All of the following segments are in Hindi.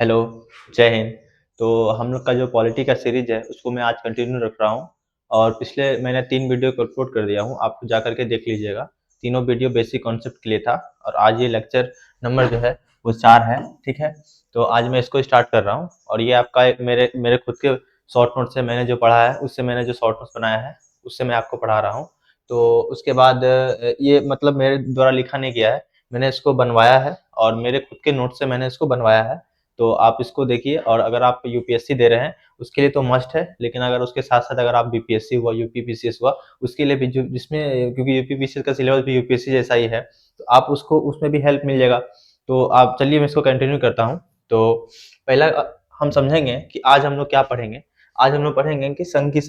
हेलो, जय हिंद। तो हम लोग का जो पॉलिटी का सीरीज है उसको मैं आज कंटिन्यू रख रहा हूँ और पिछले मैंने 3 वीडियो को अपलोड कर दिया हूँ, आप जा कर के देख लीजिएगा। तीनों वीडियो बेसिक कॉन्सेप्ट के लिए था और आज ये लेक्चर नंबर जो है वो 4 है, ठीक है? तो आज मैं इसको स्टार्ट कर रहा हूँ और ये आपका एक मेरे मेरे खुद के शॉर्ट नोट से मैंने जो पढ़ा है, उससे मैंने जो शॉर्ट नोट्स बनाया है, उससे मैं आपको पढ़ा रहा हूँ। तो उसके बाद ये मतलब मेरे द्वारा लिखा नहीं गया है, मैंने इसको बनवाया है और मेरे खुद के नोट से मैंने इसको बनवाया है। तो आप इसको देखिए और अगर आप यूपीएससी दे रहे हैं उसके लिए तो मस्ट है, लेकिन अगर उसके साथ-साथ अगर आप बीपीएससी हुआ, यूपीपीसीएस हुआ, उसके लिए भी जो जिसमें क्योंकि यूपीपीसीएस का सिलेबस भी यूपीएससी जैसा ही है, तो आप उसको उसमें भी हेल्प मिल जाएगा। तो आप चलिए मैं इसको कंटिन्यू करता हूँ। तो पहला हम समझेंगे कि आज हम लोग क्या पढ़ेंगे। आज हम लोग पढ़ेंगे कि संघ की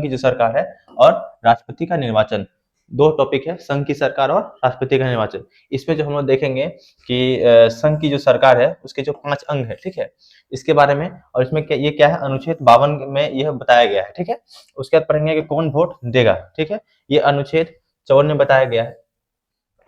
जो सरकार है और राष्ट्रपति का निर्वाचन। 2 टॉपिक है, संघ की सरकार और राष्ट्रपति का निर्वाचन। इसमें जो हम लोग देखेंगे कि संघ की जो सरकार है उसके जो 5 अंग है, ठीक है? इसके बारे में और इसमें ये क्या है, अनुच्छेद 52 में यह बताया गया है, ठीक है? उसके बाद पढ़ेंगे कि कौन वोट देगा, ठीक है? ये अनुच्छेद 54 में बताया गया है।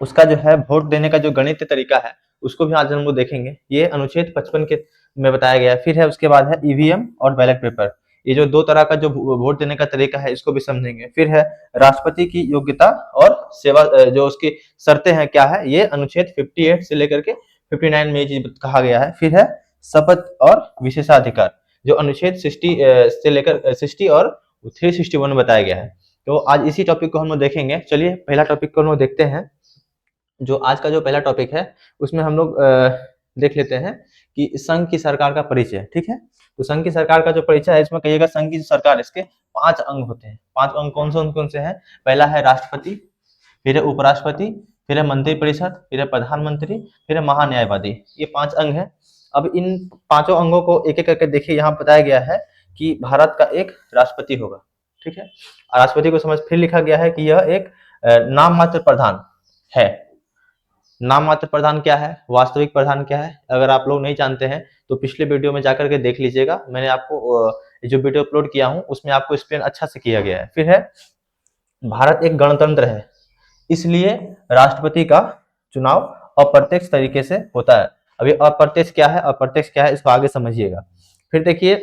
उसका जो है वोट देने का जो गणितीय तरीका है उसको भी आज हम लोग देखेंगे। ये अनुच्छेद 55 के में बताया गया है। फिर है उसके बाद है ईवीएम और बैलेट पेपर। ये जो 2 तरह का जो वोट देने का तरीका है इसको भी समझेंगे। फिर है राष्ट्रपति की योग्यता और सेवा, जो उसकी शर्तें हैं क्या है, ये अनुच्छेद 58 से लेकर के 59 में ये चीज कहा गया है। फिर है शपथ और विशेषाधिकार, जो अनुच्छेद 60 से लेकर 60 और 361 में बताया गया है। तो आज इसी टॉपिक को हम लोग देखेंगे। चलिए पहला टॉपिक को हम लोग देखते हैं। जो आज का जो पहला टॉपिक है उसमें हम लोग देख लेते हैं कि संघ की सरकार का परिचय, ठीक है? तो संघ की सरकार का जो परिचय है इसमें कहिएगा संघ की सरकार, इसके 5 अंग होते हैं। 5 अंग कौन से हैं? पहला है राष्ट्रपति, फिर है उपराष्ट्रपति, फिर है मंत्रिपरिषद, फिर है प्रधानमंत्री, फिर है महान्यायवादी। ये 5 अंग हैं। अब इन पांचों अंगों को एक-एक करके देखिए, यहाँ बताया गया है कि भारत का एक राष्ट्रपति होगा, ठीक है? राष्ट्रपति को समझ फिर लिखा गया है कि यह एक नाम मात्र प्रधान है। नाम मात्र प्रधान क्या है, वास्तविक प्रधान क्या है? अगर आप लोग नहीं जानते हैं तो पिछले वीडियो में जाकर के देख लीजिएगा। मैंने आपको जो वीडियो अपलोड किया हूं उसमें आपको एक्सप्लेन अच्छा से किया गया है। फिर है भारत एक गणतंत्र है, इसलिए राष्ट्रपति का चुनाव अप्रत्यक्ष तरीके से होता है। अभी अप्रत्यक्ष क्या है, अप्रत्यक्ष क्या है, इसको आगे समझिएगा। फिर देखिए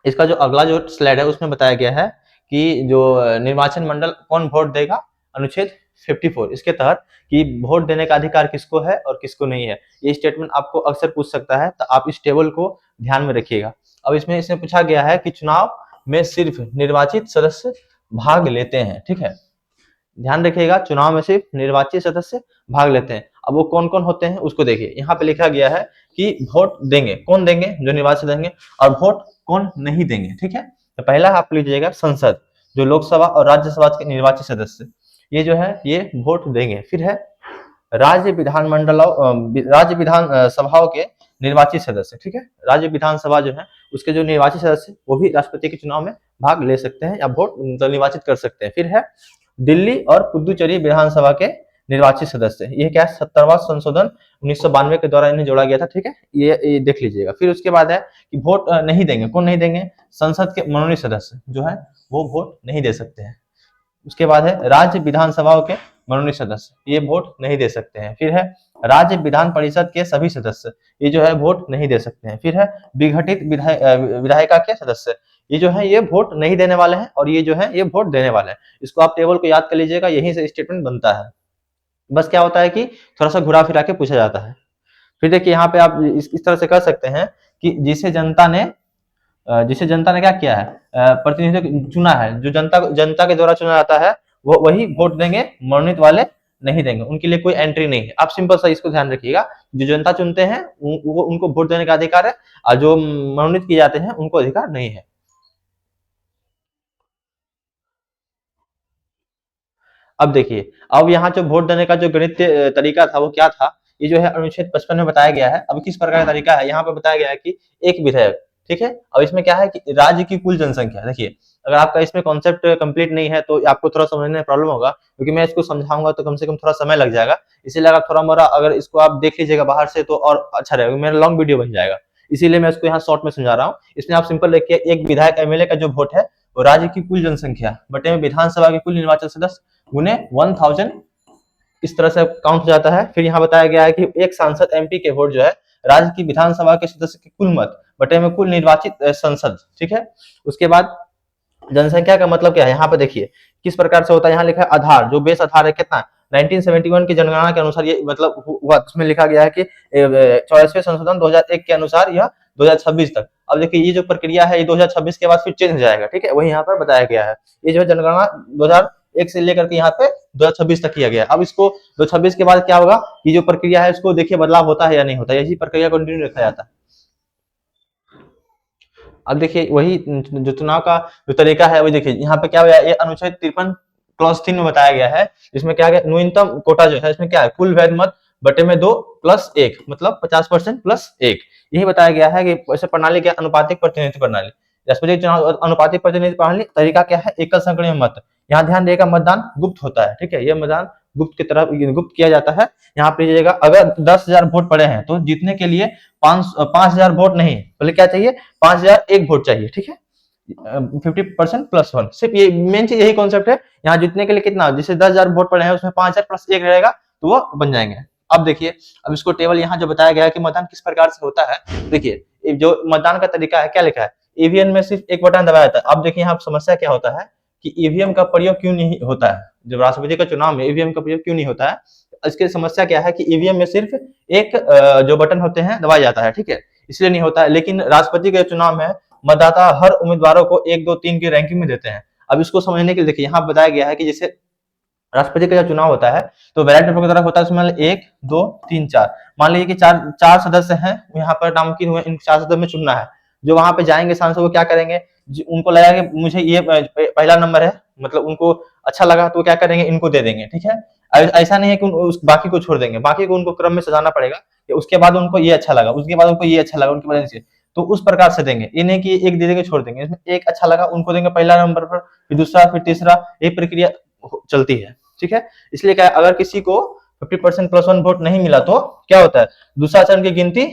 इसका जो अगला जो स्लाइड है उसमें बताया गया है कि जो निर्वाचन मंडल कौन वोट देगा, अनुच्छेद 54 इसके तहत कि वोट देने का अधिकार किसको है और किसको नहीं है। ये स्टेटमेंट आपको अक्सर पूछ सकता है, तो आप इस टेबल को ध्यान में रखिएगा। अब इसमें पूछा गया है कि चुनाव में सिर्फ निर्वाचित सदस्य भाग लेते हैं, ठीक है? ध्यान रखिएगा, चुनाव में सिर्फ निर्वाचित सदस्य भाग लेते हैं। अब वो कौन कौन होते हैं उसको देखिए। यहाँ पे लिखा गया है कि वोट देंगे कौन देंगे, जो निर्वाचित देंगे, और वोट कौन नहीं देंगे, ठीक है? तो पहला आप लीजिएगा संसद, जो लोकसभा और राज्यसभा के निर्वाचित सदस्य, ये जो है ये वोट देंगे। फिर है राज्य विधान सभाओं के निर्वाचित सदस्य, ठीक है? राज्य विधानसभा जो है उसके जो निर्वाचित सदस्य वो भी राष्ट्रपति के चुनाव में भाग ले सकते हैं या वोट मतलब निर्वाचित कर सकते हैं। फिर है दिल्ली और पुदुचेरी विधानसभा के निर्वाचित सदस्य, ये क्या है, 70वां संशोधन 1992 के द्वारा इन्हें जोड़ा गया था, ठीक है? ये देख लीजिएगा। फिर उसके बाद है कि वोट नहीं देंगे, कौन नहीं देंगे? संसद के मनोनीत सदस्य जो है वो वोट नहीं दे सकते हैं। उसके बाद है राज्य विधानसभाओं के मनोनीत सदस्य, ये वोट नहीं दे सकते हैं। फिर है राज्य विधान परिषद के सभी सदस्य, ये जो है वोट नहीं दे सकते हैं। फिर है विघटित विधायिका के सदस्य, ये जो है ये वोट नहीं देने वाले हैं और ये जो है ये वोट देने वाले हैं। इसको आप टेबल को याद कर लीजिएगा, यहीं से स्टेटमेंट बनता है। बस क्या होता है कि थोड़ा सा घुरा फिरा के पूछा जाता है। फिर देखिए यहाँ पे आप इस तरह से कर सकते हैं कि जिसे जनता ने क्या किया है, प्रतिनिधित्व चुना है, जो जनता के द्वारा चुना जाता है वो वही वोट देंगे, मनोनीत वाले नहीं देंगे, उनके लिए कोई एंट्री नहीं है। आप सिंपल सा इसको ध्यान रखिएगा, जो जनता चुनते हैं उनको वोट देने का अधिकार है और जो मनोनीत किए जाते हैं उनको अधिकार नहीं है। अब देखिए, अब यहाँ जो वोट देने का जो गणितीय तरीका था वो क्या था, ये जो है अनुच्छेद 55 में बताया गया है। अब किस प्रकार का तरीका है, यहाँ पे बताया गया है कि एक विधायक, ठीक है? अब इसमें क्या है कि राज्य की कुल जनसंख्या, देखिए अगर आपका इसमें कॉन्सेप्ट कंप्लीट नहीं है तो आपको थोड़ा समझने में प्रॉब्लम होगा, क्योंकि मैं इसको समझाऊंगा तो कम से कम थोड़ा समय लग जाएगा। इसीलिए अगर थोड़ा मोड़ा अगर इसको आप देख लीजिएगा बाहर से तो और अच्छा रहेगा, मेरा लॉन्ग वीडियो बन जाएगा। इसीलिए मैं इसको यहाँ शॉर्ट में समझा रहा हूँ। इसमें आप सिंपल देखिए, एक विधायक एमएलए का जो वोट है वो राज्य की कुल जनसंख्या बटे में विधानसभा के कुल निर्वाचित सदस्य गुने 1000 इस तरह से काउंट हो जाता है। फिर यहाँ बताया गया है कि एक सांसद एमपी के वोट जो है राज्य की विधानसभा के सदस्य के कुल मत बटे में कुल निर्वाचित संसद, ठीक है। उसके बाद जनसंख्या का मतलब क्या है, यहाँ पे देखिए किस प्रकार से होता है। यहाँ लिखा है आधार, जो बेस आधार है कितना 1971 की जनगणना के अनुसार ये मतलब हुआ। उसमें लिखा गया है कि 44वें संशोधन 2001 के अनुसार यह 2026 तक। अब देखिए ये जो प्रक्रिया है ये 2026 के बाद फिर चेंज हो जाएगा, ठीक है, वही यहाँ पर बताया गया है। ये जो जनगणना 2001 से लेकर के यहाँ पे 2026 तक किया गया। अब इसको 2026 के बाद क्या होगा, ये जो प्रक्रिया है इसको देखिए बदलाव होता है या नहीं होता है, यही प्रक्रिया कंटिन्यू रखा जाता है। अब देखिए वही जो चुनाव का जो तरीका है वो देखिए यहाँ पे क्या हुआ, ये अनुच्छेद 53 क्लॉज 3 में बताया गया है। इसमें क्या है, न्यूनतम कोटा जो है इसमें क्या है, कुल वैध मत बटे में 2 प्लस 1 मतलब 50% प्लस 1, यही बताया गया है कि वैसे प्रणाली क्या, अनुपातिक प्रतिनिधित्व प्रणाली। राष्ट्रपति चुनाव अनुपातिक प्रतिनिधित्व प्रणाली तरीका क्या है, एकल संक्रमण मत। यहाँ ध्यान देगा मतदान गुप्त होता है, ठीक है, यह मतदान गुप्त की तरफ गुप्त किया जाता है। यहाँ पे लीजिएगा अगर 10,000 वोट पड़े हैं तो जीतने के लिए 5,000 वोट नहीं बोले क्या चाहिए, 5,001 वोट चाहिए, ठीक है। 50% प्लस 1, सिर्फ ये मेन चीज यही कॉन्सेप्ट है। यहाँ जीतने के लिए कितना, जैसे 10,000 वोट पड़े हैं उसमें 5,000 प्लस 1 रहेगा तो वो बन जाएंगे। अब देखिए अब इसको टेबल यहाँ जो बताया गया है कि मतदान किस प्रकार से होता है। देखिए जो मतदान का तरीका है क्या लिखा है, ईवीएम में सिर्फ एक बटन दबाया जाता है। अब देखिए यहाँ समस्या क्या होता है कि ईवीएम का प्रयोग क्यों नहीं होता है, जब राष्ट्रपति का चुनाव में ईवीएम का प्रयोग क्यों नहीं होता है। इसकी समस्या क्या है कि ईवीएम में सिर्फ एक जो बटन होते हैं दबाया जाता है, ठीक है, इसलिए नहीं होता है। लेकिन राष्ट्रपति के चुनाव में मतदाता हर उम्मीदवारों को 1, 2, 3 की रैंकिंग में देते हैं। अब इसको समझने के लिए देखिए यहाँ बताया गया है कि जैसे राष्ट्रपति का जब चुनाव होता है तो बैलेट पेपर की तरफ होता है, उसमें 1, 2, 3, 4 मान लीजिए कि चार सदस्य हैं, यहाँ पर नामांकित हुए, इन 4 सदस्य में चुनना है। जो वहां पे जाएंगे सांसद वो क्या करेंगे, उनको लगा कि मुझे ये पहला नंबर है, मतलब उनको अच्छा लगा तो क्या करेंगे, इनको दे देंगे, ठीक है। ऐसा नहीं है कि बाकी को छोड़ देंगे, बाकी को उनको क्रम में सजाना पड़ेगा कि उसके बाद उनको ये अच्छा लगा, उसके बाद उनको ये अच्छा लगा, उनके बाद तो उस प्रकार से देंगे। ये नहीं कि एक दे देंगे छोड़ देंगे, इसमें एक अच्छा लगा उनको देंगे पहला नंबर पर, फिर दूसरा, फिर तीसरा, ये प्रक्रिया चलती है, ठीक है। इसलिए क्या अगर किसी को 50% प्लस 1 वोट नहीं मिला तो क्या होता है, दूसरा चरण की गिनती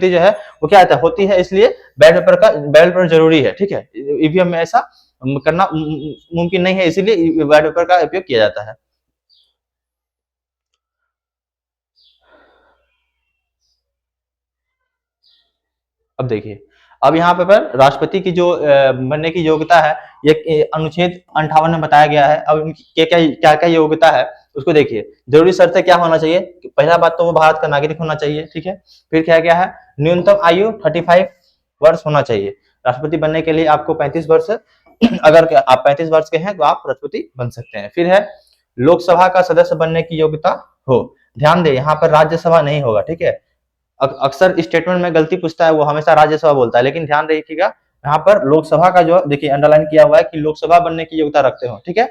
जो है वो क्या होती है। इसलिए बैलेट पेपर जरूरी है, ठीक है। ईवीएम में ऐसा करना मुमकिन नहीं है, इसीलिए बैलेट पेपर का उपयोग किया जाता है। अब देखिए अब यहाँ पर राष्ट्रपति की जो बनने की योग्यता है ये अनुच्छेद 58 में बताया गया है। अब इनकी क्या क्या योग्यता है उसको देखिए। जरूरी शर्तें क्या होना चाहिए, पहला बात तो वो भारत का नागरिक होना चाहिए, ठीक है। फिर क्या है, न्यूनतम आयु 35 वर्ष होना चाहिए। राष्ट्रपति बनने के लिए आपको 35 वर्ष अगर आप 35 वर्ष के हैं तो आप राष्ट्रपति बन सकते हैं। फिर है लोकसभा का सदस्य बनने की योग्यता हो। ध्यान दे यहाँ पर राज्यसभा नहीं होगा, ठीक है। अक्सर स्टेटमेंट में गलती पूछता है, वो हमेशा राज्यसभा बोलता है, लेकिन ध्यान रखिएगा यहाँ पर लोकसभा का जो देखिए अंडरलाइन किया हुआ है कि लोकसभा बनने की योग्यता रखते हो, ठीक है।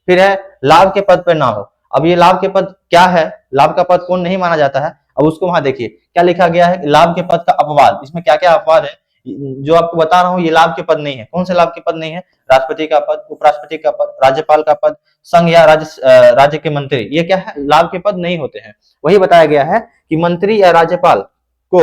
फिर है लाभ के पद पर ना हो। अब ये लाभ के पद क्या है, लाभ का पद कौन नहीं माना जाता है, अब उसको वहां देखिए क्या लिखा गया है, लाभ के पद का अपवाद। इसमें क्या क्या अपवाद है जो आपको बता रहा हूँ, ये लाभ के पद नहीं है। कौन से लाभ के पद नहीं है, राष्ट्रपति का पद, उपराष्ट्रपति का पद, राज्यपाल का पद, संघ या राज्य के मंत्री, ये क्या है, लाभ के पद नहीं होते हैं। वही बताया गया है कि मंत्री या राज्यपाल को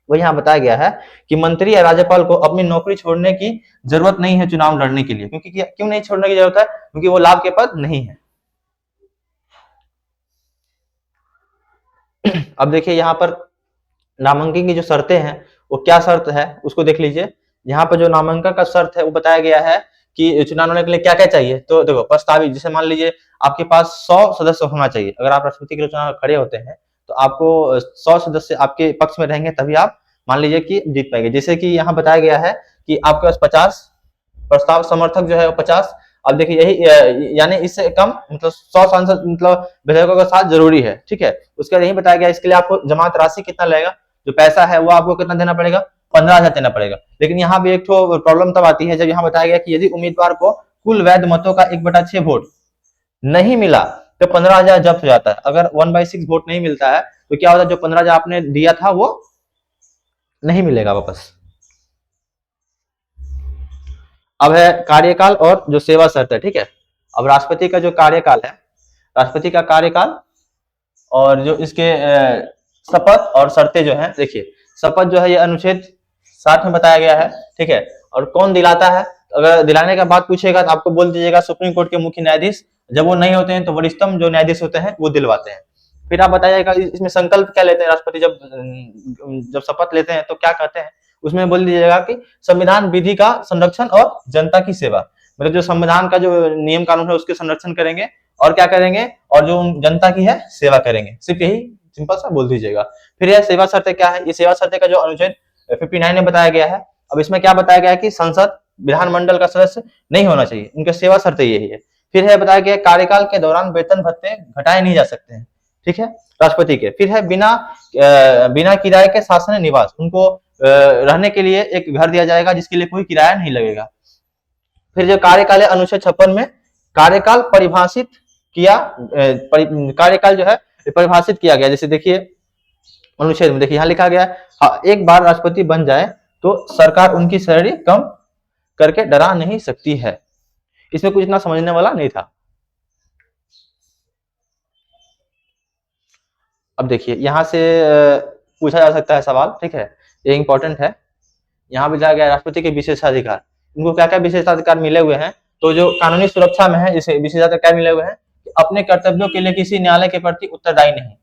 वही यहाँ बताया गया है कि मंत्री या राज्यपाल को अपनी नौकरी छोड़ने की जरूरत नहीं है चुनाव लड़ने के लिए। क्योंकि क्यों नहीं छोड़ने की जरूरत है, क्योंकि वो लाभ के पद नहीं है। अब देखिए यहाँ पर नामांकन की जो शर्तें हैं वो क्या शर्त है उसको देख लीजिए। यहाँ पर जो नामांकन का शर्त है वो बताया गया है कि चुनाव लड़ने के लिए क्या क्या चाहिए। तो देखो प्रस्तावित, जैसे मान लीजिए आपके पास 100 सदस्य होना चाहिए। अगर आप राष्ट्रपति के लिए चुनाव खड़े होते हैं तो आपको 100 सदस्य आपके पक्ष में रहेंगे तभी आप मान लीजिए कि जीत पाएंगे। जैसे कि यहाँ बताया गया है कि आपके पास 50 प्रस्ताव समर्थक जो है वो 50। अब देखिए यही यानी इससे कम मतलब 100 सांसद मतलब विधायकों का साथ जरूरी है, ठीक है। उसके बाद यही बताया गया इसके लिए आपको जमात राशि कितना लगेगा, जो पैसा है वो आपको कितना देना पड़ेगा, 15,000 देना पड़ेगा। लेकिन यहाँ भी एक तो प्रॉब्लम तब आती है जब यहाँ बताया गया कि यदि उम्मीदवार को कुल वैध मतों का 1/6 वोट नहीं मिला तो 15,000 जब्त हो जाता है। अगर 1/6 वोट नहीं मिलता है तो क्या होता है, जो 15,000 आपने दिया था वो नहीं मिलेगा वापस। अब है कार्यकाल और जो सेवा शर्त है, ठीक है। अब राष्ट्रपति का जो कार्यकाल है, राष्ट्रपति का कार्यकाल और जो इसके शपथ और शर्तें जो है, देखिए शपथ जो है ये अनुच्छेद 60 में बताया गया है, ठीक है। और कौन दिलाता है, अगर दिलाने का बात पूछेगा तो आपको बोल दीजिएगा सुप्रीम कोर्ट के मुख्य न्यायाधीश जब वो नहीं होते हैं तो वरिष्ठतम जो न्यायाधीश होते हैं वो दिलवाते हैं। फिर आप बताइएगा इसमें संकल्प क्या लेते हैं राष्ट्रपति जब जब शपथ लेते हैं तो क्या कहते हैं, उसमें बोल दीजिएगा कि संविधान विधि का संरक्षण और जनता की सेवा, मतलब जो संविधान का जो नियम कानून है उसके संरक्षण करेंगे और क्या करेंगे, और जो जनता की है सेवा करेंगे, सिर्फ यही सिंपल सा बोल दीजिएगा। फिर यह सेवा शर्तें क्या है, ये सेवा शर्तें का जो अनुच्छेद 59 में बताया गया है। अब इसमें क्या बताया गया है कि संसद विधानमंडल का सदस्य नहीं होना चाहिए, उनके सेवा शर्तें यही है। फिर है बताया गया कार्यकाल के दौरान वेतन भत्ते घटाए नहीं जा सकते हैं, ठीक है, राष्ट्रपति के। फिर है बिना किराए के शासन निवास, उनको रहने के लिए एक घर दिया जाएगा जिसके लिए कोई किराया नहीं लगेगा। फिर जो कार्यकाल है अनुच्छेद 56 में कार्यकाल परिभाषित किया, कार्यकाल जो है परिभाषित किया गया। जैसे देखिए अनुच्छेद में देखिए यहाँ लिखा गया है एक बार राष्ट्रपति बन जाए तो सरकार उनकी सैलरी कम करके डरा नहीं सकती है। इसमें कुछ इतना समझने वाला नहीं था। अब देखिए यहाँ से पूछा जा सकता है सवाल, ठीक है, ये इंपॉर्टेंट है। यहाँ भी दिया गया राष्ट्रपति के विशेषाधिकार, इनको क्या क्या विशेषाधिकार मिले हुए हैं, तो जो कानूनी सुरक्षा में है इसे विशेषाधिकार मिले हुए हैं कि अपने कर्तव्यों के लिए किसी न्यायालय के प्रति उत्तरदायी नहीं,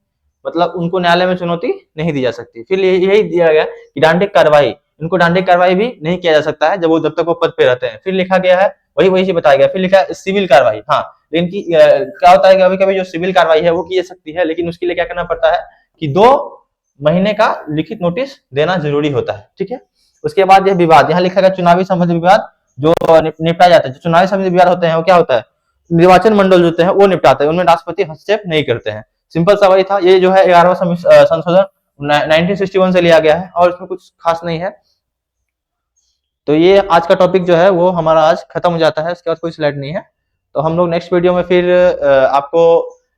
मतलब उनको न्यायालय में चुनौती नहीं दी जा सकती। फिर यही दिया गया कि दांडिक कार्रवाई, इनको दांडिक कार्रवाई भी नहीं किया जा सकता है जब तक वो पद पे रहते हैं। फिर लिखा गया है वही बताया गया। फिर लिखा है सिविल कार्रवाई, हाँ, लेकिन क्या होता है कि कभी कभी जो सिविल कार्रवाई है वो की जा सकती है, लेकिन उसके लिए क्या करना पड़ता है कि 2 महीने का लिखित नोटिस देना जरूरी होता है, ठीक है। उसके बाद यह विवाद, यहाँ लिखा गया चुनावी संबंधी विवाद जो निपटाया जाता है। जो चुनावी संबंधी विवाद होते हैं वो क्या होता है, निर्वाचन मंडल जो होते हैं वो निपटाते हैं, उनमें राष्ट्रपति हस्तक्षेप नहीं करते हैं। सिंपल सा वही था। ये जो है 11वां संशोधन 1961 से लिया गया है और इसमें कुछ खास नहीं है। तो ये आज का टॉपिक जो है वो हमारा आज खत्म हो जाता है, इसके बाद कोई स्लाइड नहीं है। तो हम लोग नेक्स्ट वीडियो में फिर आपको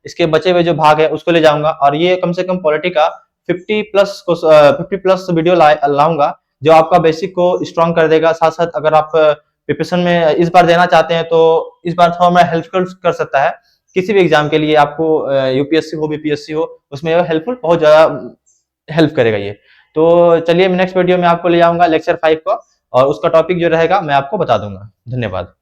इसके बचे हुए जो भाग है उसको ले जाऊंगा, और ये कम से कम पॉलिटी का 50 प्लस वीडियो लाऊंगा जो आपका बेसिक को स्ट्रॉन्ग कर देगा। साथ साथ अगर आप प्रिपरेशन में इस बार देना चाहते हैं तो इस बार थोड़ा मैं हेल्पफुल कर सकता है किसी भी एग्जाम के लिए, आपको यूपीएससी हो बीपीएससी हो, उसमें हेल्पफुल बहुत ज्यादा हेल्प करेगा ये। तो चलिए मैं नेक्स्ट वीडियो में आपको ले जाऊंगा लेक्चर 5 को, और उसका टॉपिक जो रहेगा मैं आपको बता दूंगा। धन्यवाद।